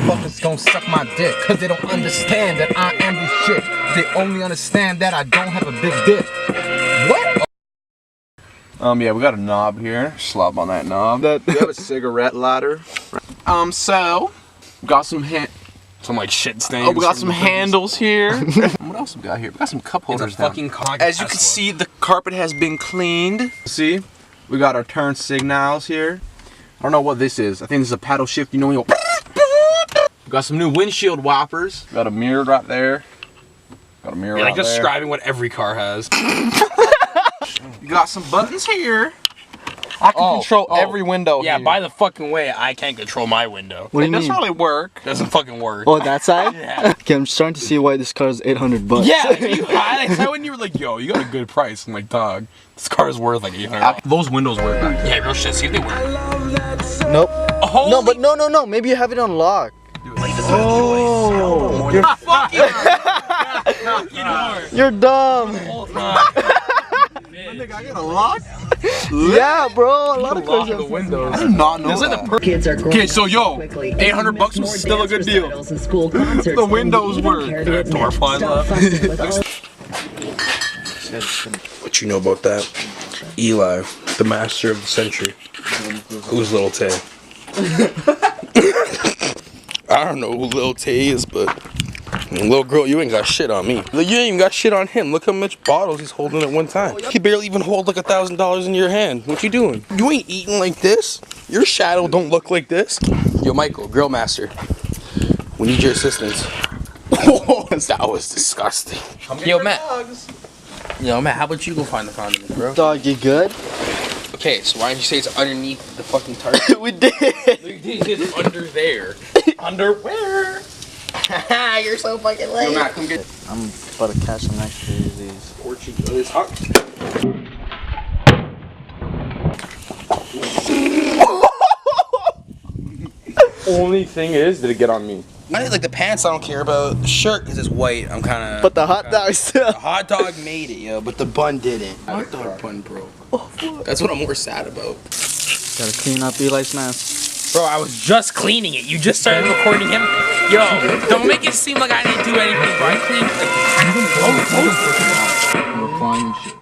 motherfuckers gon' suck my dick, cause they don't understand that I am the shit. They only understand that I don't have a big dick. What? Yeah, we got a knob here. Slop on that knob. We have a cigarette lighter. So we got some like shit stains. Oh, we got some handles here. What else we got here? We got some cup holders. It's a fucking cock. As you can see, the carpet has been cleaned. See, we got our turn signals here. I don't know what this is. I think this is a paddle shift. You know, we got some new windshield wipers. Got a mirror right there. Got a mirror right there. Like describing what every car has. You got some buttons here. I can control every window here. Yeah, by the fucking way, I can't control my window. What do you mean? It doesn't really work. Doesn't fucking work. Oh, that side? Yeah. Okay, I'm starting to see why this car is $800. Yeah, like, you that's how when you were like, yo, you got a good price. I'm like, dog, this car is worth like $800. Those windows work back there. Yeah, real shit. See if they work. Nope. Holy No, but no. Maybe you have it unlocked. Oh, you're you're dumb. I got a lock? Yeah, bro. A lot of cars have windows. I did not know that. Kids are growing Okay, so yo, up quickly. $800 was still a good deal. And school concerts, The windows and work. care to admit, Door flies stop up. fussing with all- What you know about that? Eli, the master of the century. Who's Lil Tay? I don't know who Lil Tay is, but little girl, you ain't got shit on me. You ain't even got shit on him. Look how much bottles he's holding at one time. He barely even hold like $1,000 in your hand. What you doing? You ain't eating like this. Your shadow don't look like this. Yo, Michael, grill master. We need your assistance. That was disgusting. Yo, Matt. Yo, Matt, how about you go find the condiment, bro? Dog, you good? Okay, so why didn't you say it's underneath the fucking target? We did. It's under there. Underwear. You're so fucking lame. Yo, Matt, come get. I'm about to catch some nice pair of these. Portuguese. It's hot. Only thing is, did it get on me? Like the pants, I don't care about. The shirt, because it's white. I'm kind of. But the hot dog still. The hot dog made it, yo, but the bun didn't. Hot dog bun broke. That's what I'm more sad about. Gotta clean up Eli's mess. Bro, I was just cleaning it. You just started recording him. Yo, don't make it seem like I didn't do anything, bro. I cleaned like. Reclining shit.